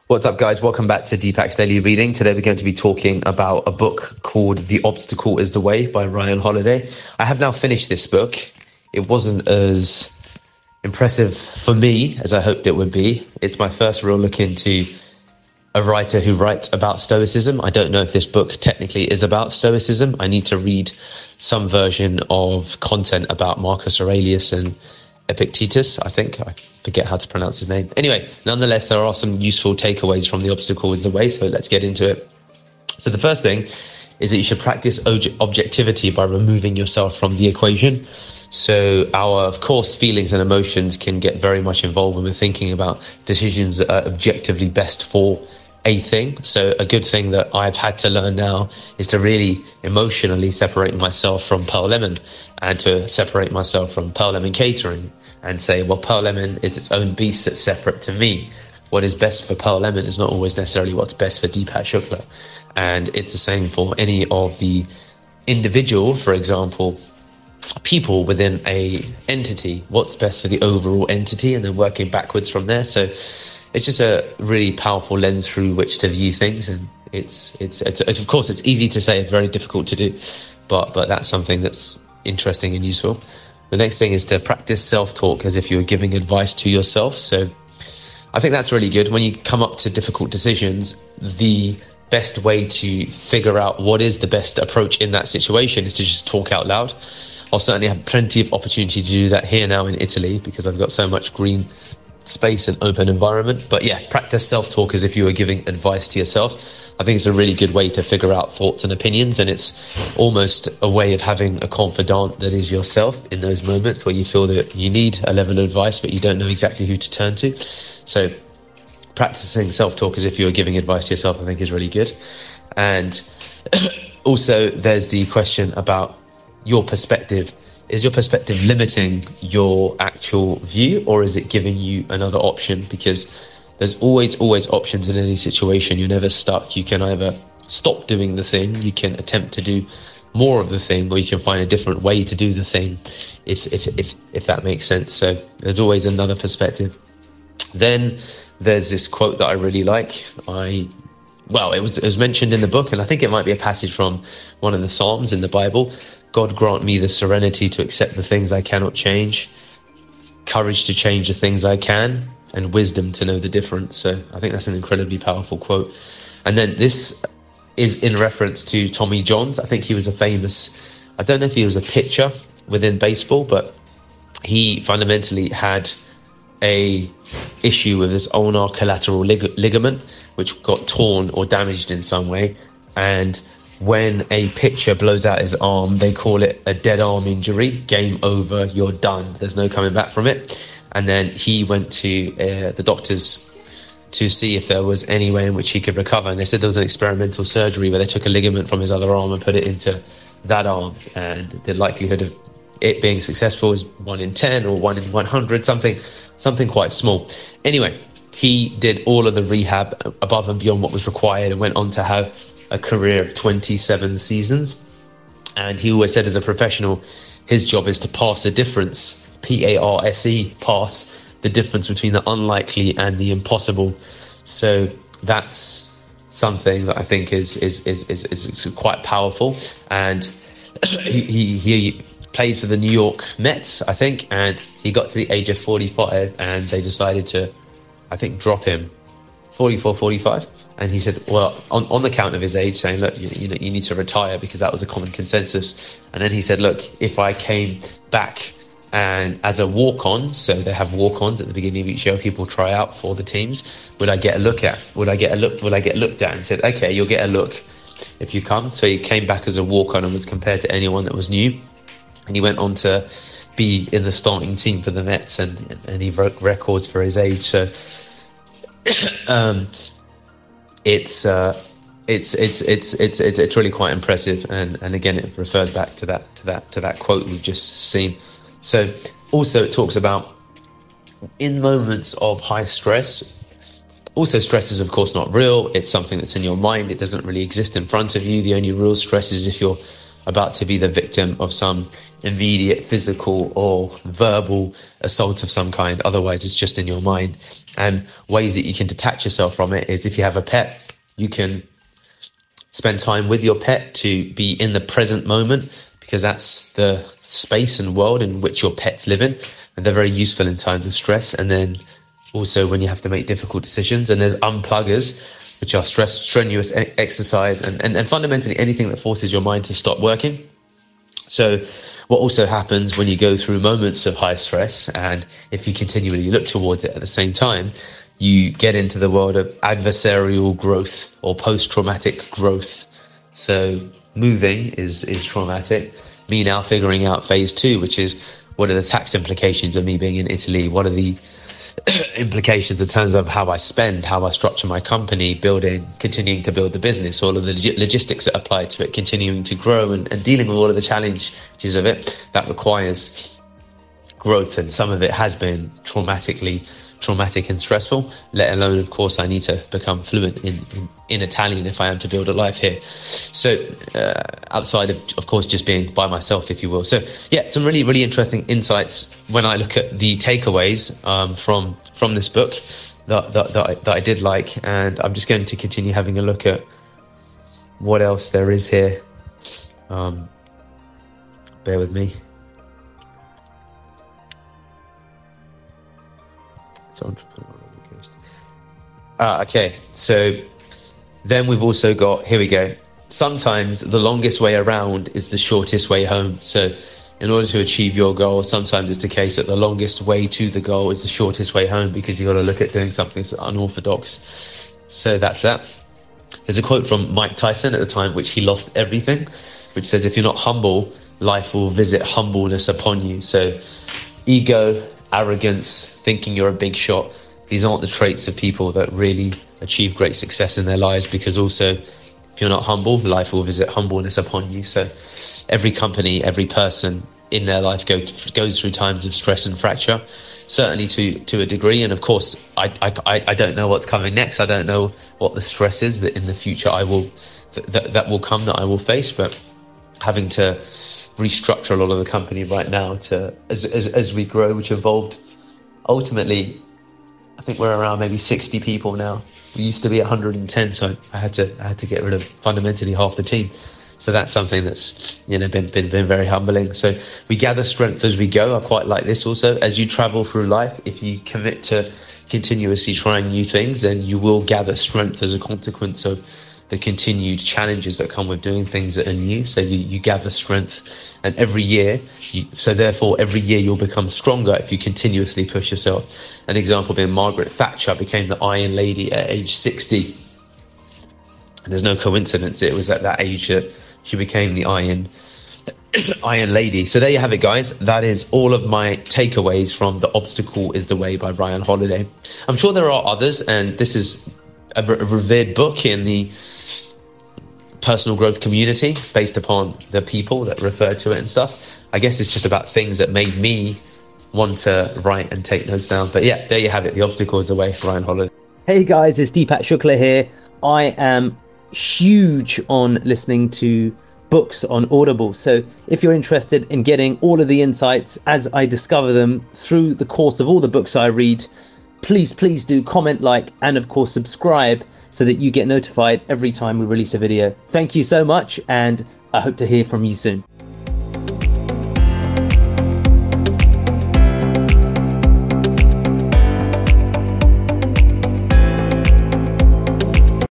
What's up, guys? Welcome back to Deepak's Daily Reading. Today we're going to be talking about a book called The Obstacle is the Way by Ryan Holiday. I have now finished this book. It wasn't as impressive for me as I hoped it would be. It's my first real look into a writer who writes about Stoicism. I don't know if this book technically is about Stoicism. I need to read some version of content about Marcus Aurelius and Epictetus, I think. I forget how to pronounce his name. Anyway, nonetheless, there are some useful takeaways from The Obstacle is the Way, so let's get into it. So the first thing is that you should practice objectivity by removing yourself from the equation. So our, of course, feelings and emotions can get very much involved when we're thinking about decisions that are objectively best for a thing. So a good thing that I've had to learn now is to really emotionally separate myself from Pearl Lemon and to separate myself from Pearl Lemon Catering and say, well, Pearl Lemon is its own beast that's separate to me. What is best for Pearl Lemon is not always necessarily what's best for Deepak Shukla. And it's the same for any of the individual, for example, people within a entity, what's best for the overall entity, and then working backwards from there. So it's just a really powerful lens through which to view things, and it's of course it's easy to say, it's very difficult to do, but that's something that's interesting and useful. The next thing is to practice self-talk as if you were giving advice to yourself. So I think that's really good. When you come up to difficult decisions, the best way to figure out what is the best approach in that situation is to just talk out loud. I'll certainly have plenty of opportunity to do that here now in Italy because I've got so much green space and open environment. But yeah, practice self-talk as if you were giving advice to yourself. I think it's a really good way to figure out thoughts and opinions, and it's almost a way of having a confidant that is yourself in those moments where you feel that you need a level of advice but you don't know exactly who to turn to. So practicing self-talk as if you were giving advice to yourself, I think, is really good. And also there's the question about your perspective. Is your perspective limiting your actual view, or is it giving you another option? Because there's always options in any situation. You're never stuck. You can either stop doing the thing, you can attempt to do more of the thing, or you can find a different way to do the thing, if that makes sense. So there's always another perspective. Then there's this quote that I really like. It was mentioned in the book, and I think it might be a passage from one of the Psalms in the Bible. God grant me the serenity to accept the things I cannot change, courage to change the things I can, and wisdom to know the difference. So I think that's an incredibly powerful quote. And then this is in reference to Tommy Johns. I think he was I don't know if he was a pitcher within baseball, but he fundamentally had a issue with his ulnar collateral ligament, which got torn or damaged in some way. And when a pitcher blows out his arm, they call it a dead arm injury. Game over, you're done. There's no coming back from it. And then he went to the doctors to see if there was any way in which he could recover. And they said there was an experimental surgery where they took a ligament from his other arm and put it into that arm. And the likelihood of it being successful is 1 in 10 or 1 in 100, something quite small. Anyway, he did all of the rehab above and beyond what was required and went on to have a career of 27 seasons. And he always said, as a professional, his job is to pass the difference, P-A-R-S-E, pass the difference between the unlikely and the impossible. So that's something that I think is quite powerful. And he played for the New York Mets, I think, and he got to the age of 45 and they decided to, I think, drop him 44, 45. And he said, well, on the count of his age, saying, look, you need to retire, because that was a common consensus. And then he said, look, if I came back and as a walk-on, so they have walk-ons at the beginning of each year, people try out for the teams, would I get a look at? Would I get looked at? And said, okay, you'll get a look if you come. So he came back as a walk-on and was compared to anyone that was new. And he went on to be in the starting team for the Mets, and he broke records for his age. So it's really quite impressive, and again, it refers back to that quote we've just seen. So also it talks about in moments of high stress. Also, stress is of course not real. It's something that's in your mind. It doesn't really exist in front of you. The only real stress is if you're about to be the victim of some immediate physical or verbal assault of some kind. Otherwise, it's just in your mind. And ways that you can detach yourself from it is, if you have a pet, you can spend time with your pet to be in the present moment, because that's the space and world in which your pets live in, and they're very useful in times of stress. And then also when you have to make difficult decisions. And there's unpluggers, which are strenuous exercise and fundamentally anything that forces your mind to stop working. So what also happens when you go through moments of high stress, and if you continually look towards it at the same time, you get into the world of adversarial growth or post-traumatic growth. So moving is traumatic. Me now figuring out phase 2, which is, what are the tax implications of me being in Italy? What are the implications in terms of how I spend, how I structure my company, continuing to build the business, all of the logistics that apply to it, continuing to grow and dealing with all of the challenges of it that requires growth. And some of it has been traumatic and stressful, let alone, of course, I need to become fluent in Italian if I am to build a life here. So outside of course, just being by myself, if you will. So yeah, some really, really interesting insights when I look at the takeaways from this book that I did like. And I'm just going to continue having a look at what else there is here. Bear with me. Okay, so then we've also got, here we go, sometimes the longest way around is the shortest way home. So in order to achieve your goal, sometimes it's the case that the longest way to the goal is the shortest way home, because you've got to look at doing something unorthodox. So that's that. There's a quote from Mike Tyson at the time, which he lost everything, which says, if you're not humble, life will visit humbleness upon you. So ego, arrogance, thinking you're a big shot, these aren't the traits of people that really achieve great success in their lives, because also, if you're not humble, life will visit humbleness upon you. So every company, every person in their life goes through times of stress and fracture, certainly to a degree. And of course, I don't know what's coming next. I don't know what the stress is that in the future that will come, that I will face. But having to restructure a lot of the company right now as we grow, which involved ultimately, I think we're around maybe 60 people now. We used to be 110, so I had to get rid of fundamentally half the team. So that's something that's been very humbling. So we gather strength as we go. I quite like this also. As you travel through life, if you commit to continuously trying new things, then you will gather strength as a consequence of the continued challenges that come with doing things that are new. So you gather strength, and every year you'll become stronger if you continuously push yourself. An example being Margaret Thatcher became the Iron Lady at age 60. And there's no coincidence, it was at that age that she became the Iron Lady. So there you have it, guys. That is all of my takeaways from The Obstacle is the Way by Ryan Holiday. I'm sure there are others, and this is a revered book in the personal growth community based upon the people that refer to it and stuff. I guess it's just about things that made me want to write and take notes down. But yeah, there you have it. The Obstacle is the Way, Ryan Holiday. Hey guys, it's Deepak Shukla here. I am huge on listening to books on Audible. So if you're interested in getting all of the insights as I discover them through the course of all the books I read, please do comment, like, and of course subscribe so that you get notified every time we release a video. Thank you so much, and I hope to hear from you soon.